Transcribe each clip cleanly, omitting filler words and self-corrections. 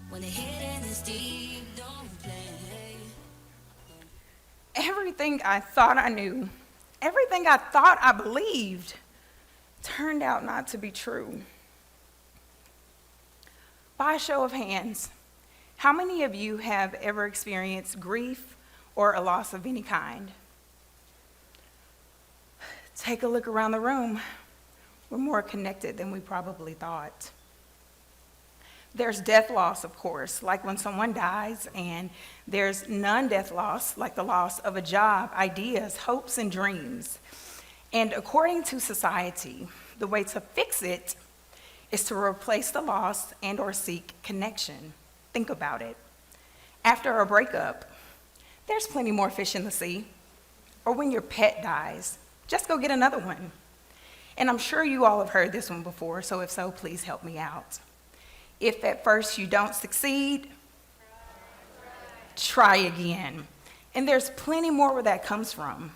When the hidden is deep, don't play. Everything I thought I knew, everything I thought I believed, turned out not to be true. By a show of hands, how many of you have ever experienced grief or a loss of any kind? Take a look around the room. We're more connected than we probably thought. There's death loss, of course, like when someone dies, and there's non-death loss, like the loss of a job, ideas, hopes, and dreams. And according to society, the way to fix it is to replace the loss and or seek connection. Think about it. After a breakup, there's plenty more fish in the sea. Or when your pet dies, just go get another one. And I'm sure you all have heard this one before, so if so, please help me out. If at first you don't succeed, try again. And there's plenty more where that comes from.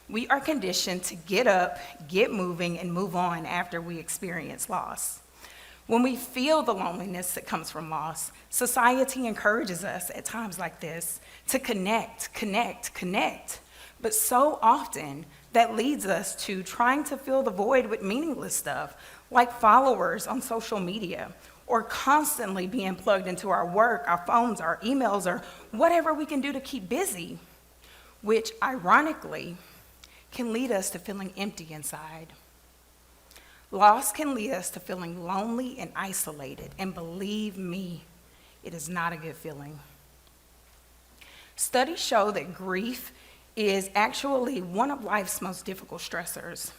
We are conditioned to get up, get moving, and move on after we experience loss. When we feel the loneliness that comes from loss, society encourages us at times like this to connect. But so often, that leads us to trying to fill the void with meaningless stuff, like followers on social media, or constantly being plugged into our work, our phones, our emails, or whatever we can do to keep busy, which ironically can lead us to feeling empty inside. Loss can lead us to feeling lonely and isolated, and believe me, it is not a good feeling. Studies show that grief is actually one of life's most difficult stressors.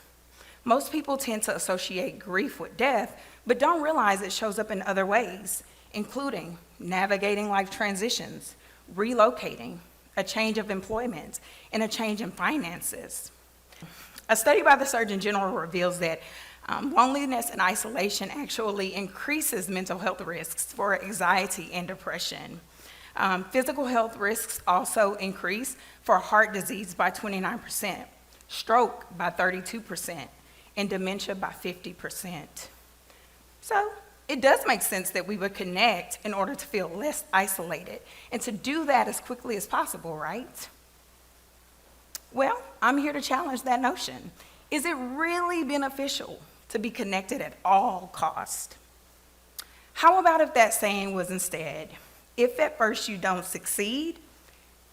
Most people tend to associate grief with death, but don't realize it shows up in other ways, including navigating life transitions, relocating, a change of employment, and a change in finances. A study by the Surgeon General reveals that loneliness and isolation actually increases mental health risks for anxiety and depression. Physical health risks also increase for heart disease by 29%, stroke by 32%, and dementia by 50%. So it does make sense that we would connect in order to feel less isolated and to do that as quickly as possible, right? Well, I'm here to challenge that notion. Is it really beneficial to be connected at all costs? How about if that saying was instead, if at first you don't succeed,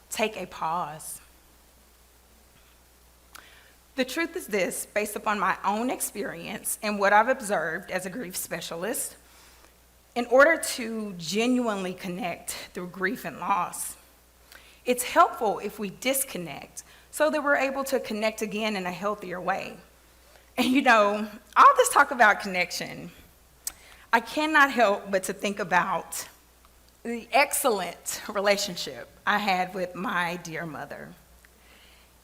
take a pause? The truth is this, based upon my own experience and what I've observed as a grief specialist, in order to genuinely connect through grief and loss, it's helpful if we disconnect so that we're able to connect again in a healthier way. And you know, all this talk about connection, I cannot help but to think about the excellent relationship I had with my dear mother.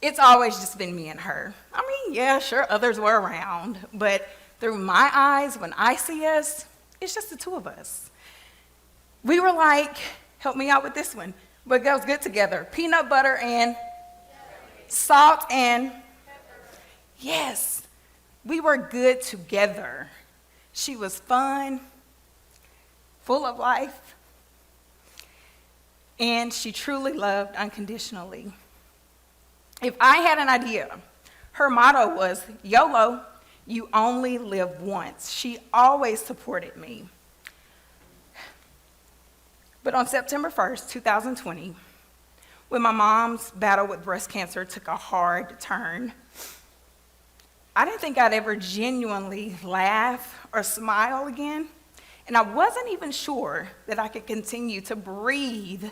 It's always just been me and her. I mean, yeah, sure, others were around, but through my eyes, when I see us, it's just the two of us. We were like, help me out with this one, but goes good together. Peanut butter and salt and yes, we were good together. She was fun, full of life, and she truly loved unconditionally. If I had an idea, her motto was, YOLO, you only live once. She always supported me. But on September 1st, 2020, when my mom's battle with breast cancer took a hard turn, I didn't think I'd ever genuinely laugh or smile again. And I wasn't even sure that I could continue to breathe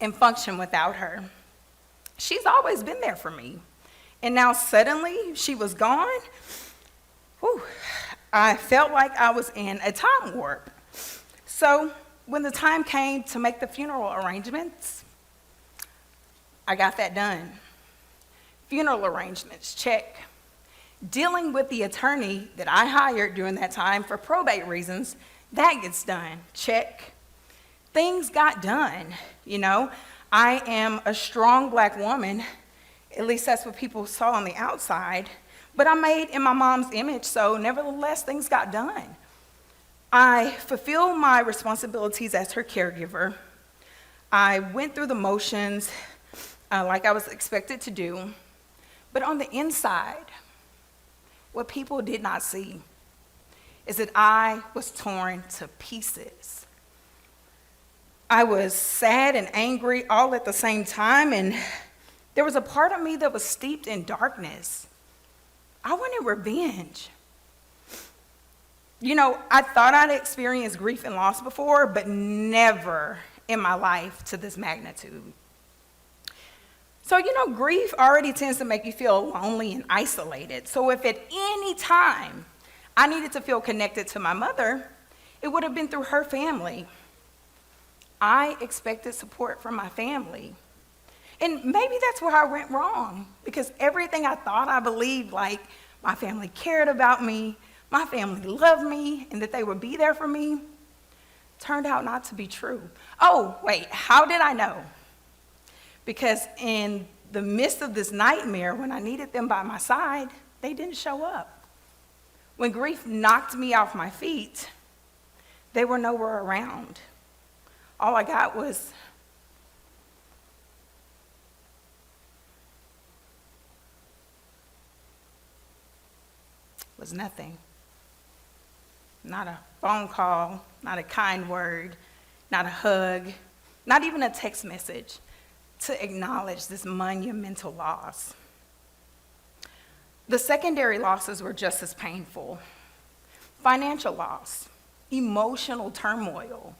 and function without her. She's always been there for me. And now suddenly she was gone. Whew, I felt like I was in a time warp. So when the time came to make the funeral arrangements, I got that done. Funeral arrangements, check. Dealing with the attorney that I hired during that time for probate reasons, that gets done, check. Things got done, you know. I am a strong Black woman, at least that's what people saw on the outside, but I'm made in my mom's image, so nevertheless, things got done. I fulfilled my responsibilities as her caregiver. I went through the motions like I was expected to do. But on the inside, what people did not see is that I was torn to pieces. I was sad and angry all at the same time, and there was a part of me that was steeped in darkness. I wanted revenge. You know, I thought I'd experienced grief and loss before, but never in my life to this magnitude. So, you know, grief already tends to make you feel lonely and isolated. So if at any time I needed to feel connected to my mother, it would have been through her family. I expected support from my family. And maybe that's where I went wrong, because everything I thought I believed, like my family cared about me, my family loved me, and that they would be there for me, turned out not to be true. Oh, wait, how did I know? Because in the midst of this nightmare, when I needed them by my side, they didn't show up. When grief knocked me off my feet, they were nowhere around. All I got was nothing. Not a phone call, not a kind word, not a hug, not even a text message to acknowledge this monumental loss. The secondary losses were just as painful. Financial loss, emotional turmoil,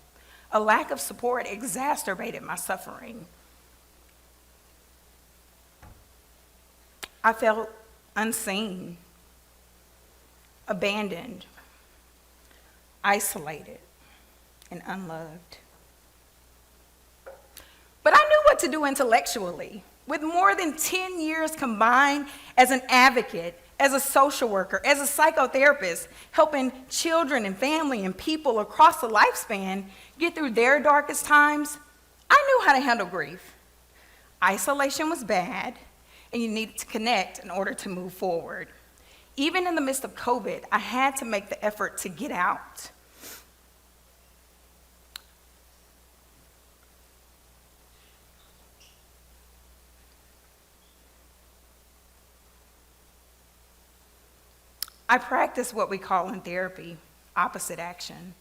a lack of support exacerbated my suffering. I felt unseen, abandoned, isolated, and unloved. But I knew what to do intellectually. With more than 10 years combined as an advocate, as a social worker, as a psychotherapist, helping children and family and people across the lifespan get through their darkest times, I knew how to handle grief. Isolation was bad, and you needed to connect in order to move forward. Even in the midst of COVID, I had to make the effort to get out. I practiced what we call in therapy opposite action.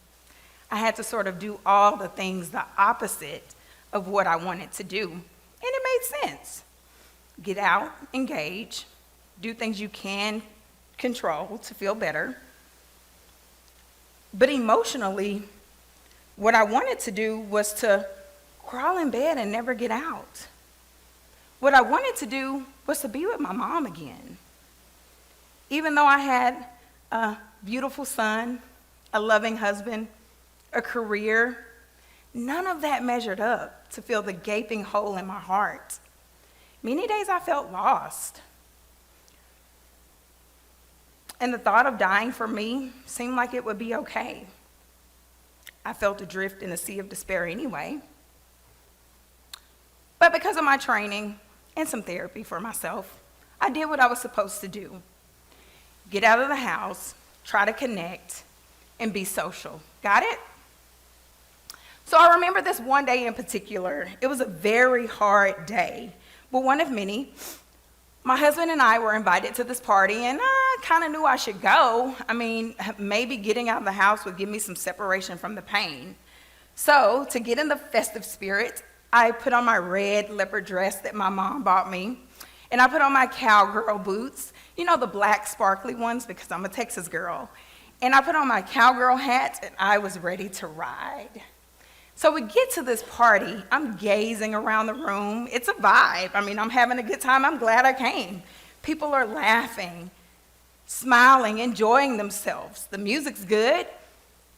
I had to sort of do all the things the opposite of what I wanted to do, and it made sense. Get out, engage, do things you can control to feel better. But emotionally, what I wanted to do was to crawl in bed and never get out. What I wanted to do was to be with my mom again. Even though I had a beautiful son, a loving husband, a career, none of that measured up to fill the gaping hole in my heart. Many days I felt lost. And the thought of dying for me seemed like it would be okay. I felt adrift in a sea of despair anyway. But because of my training and some therapy for myself, I did what I was supposed to do. Get out of the house, try to connect, and be social. Got it? So I remember this one day in particular. It was a very hard day, but one of many. My husband and I were invited to this party, and I kind of knew I should go. I mean, maybe getting out of the house would give me some separation from the pain. So to get in the festive spirit, I put on my red leopard dress that my mom bought me, and I put on my cowgirl boots, you know, the black sparkly ones, because I'm a Texas girl. And I put on my cowgirl hat, and I was ready to ride. So we get to this party. I'm gazing around the room. It's a vibe. I mean, I'm having a good time. I'm glad I came. People are laughing, smiling, enjoying themselves. The music's good,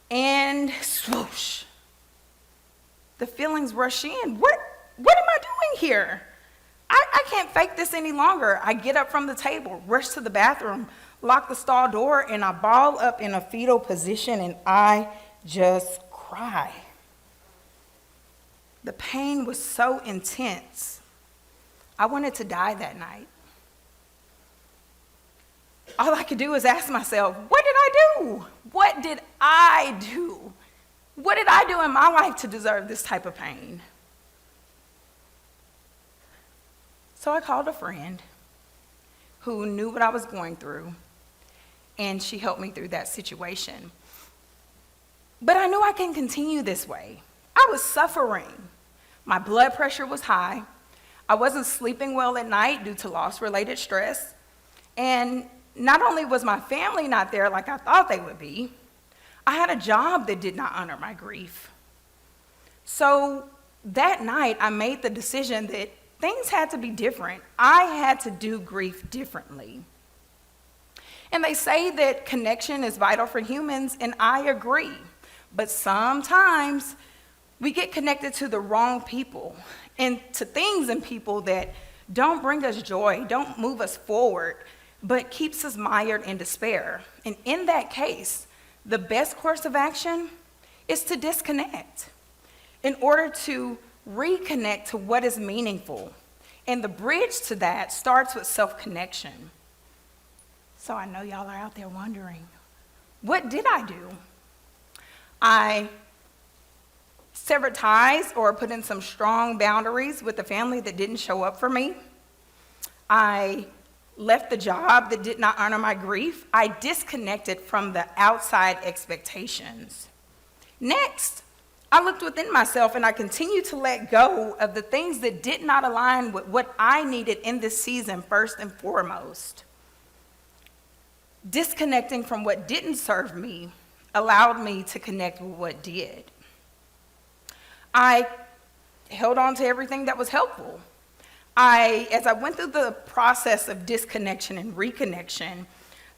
and swoosh. The feelings rush in. What am I doing here? I can't fake this any longer. I get up from the table, rush to the bathroom, lock the stall door, and I ball up in a fetal position, and I just cry. The pain was so intense. I wanted to die that night. all I could do is ask myself, what did I do? What did I do? What did I do in my life to deserve this type of pain? So I called a friend who knew what I was going through, and she helped me through that situation. But I knew I couldn't continue this way. I was suffering. My blood pressure was high. I wasn't sleeping well at night due to loss-related stress. And not only was my family not there like I thought they would be, I had a job that did not honor my grief. So that night, I made the decision that things had to be different. I had to do grief differently. And they say that connection is vital for humans, and I agree. But sometimes we get connected to the wrong people and to things and people that don't bring us joy, don't move us forward, but keeps us mired in despair. And in that case, the best course of action is to disconnect in order to reconnect to what is meaningful. And the bridge to that starts with self-connection. So I know y'all are out there wondering, what did I do? I severed ties or put in some strong boundaries with the family that didn't show up for me. I left the job that did not honor my grief. I disconnected from the outside expectations. Next, I looked within myself and I continued to let go of the things that did not align with what I needed in this season first and foremost. Disconnecting from what didn't serve me allowed me to connect with what did. I held on to everything that was helpful. As I went through the process of disconnection and reconnection,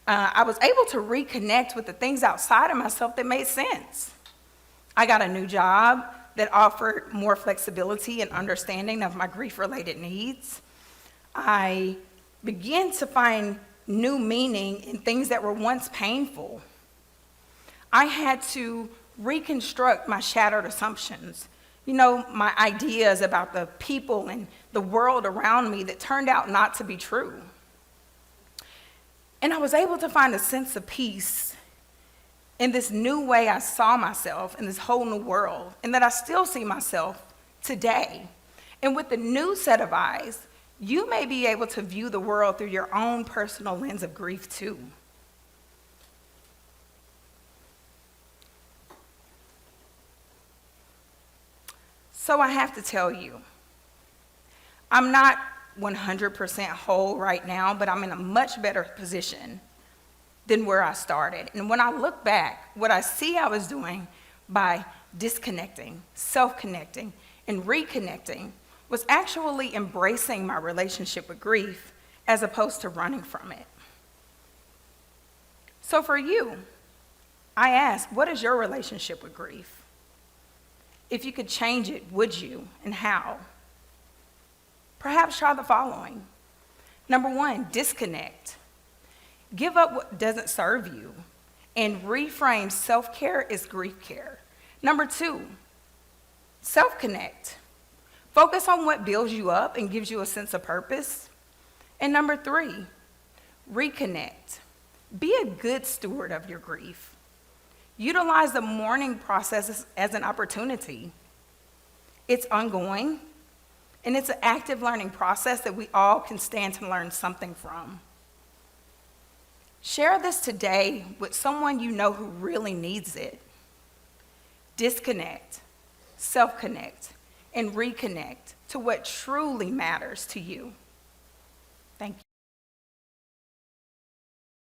I was able to reconnect with the things outside of myself that made sense. I got a new job that offered more flexibility and understanding of my grief-related needs. I began to find new meaning in things that were once painful. I had to reconstruct my shattered assumptions. My ideas about the people and the world around me that turned out not to be true. And I was able to find a sense of peace in this new way I saw myself in this whole new world, and that I still see myself today. And with the new set of eyes, you may be able to view the world through your own personal lens of grief too. So I have to tell you, I'm not 100% whole right now, but I'm in a much better position than where I started. And when I look back, what I see I was doing by disconnecting, self-connecting, and reconnecting was actually embracing my relationship with grief as opposed to running from it. So for you, I ask, what is your relationship with grief? If you could change it, would you, and how? Perhaps try the following. Number 1, disconnect. Give up what doesn't serve you and reframe self-care as grief care. Number 2, self-connect. Focus on what builds you up and gives you a sense of purpose. And number 3, reconnect. Be a good steward of your grief. Utilize the mourning process as an opportunity. It's ongoing, and it's an active learning process that we all can stand to learn something from. Share this today with someone you know who really needs it. Disconnect, self-connect, and reconnect to what truly matters to you.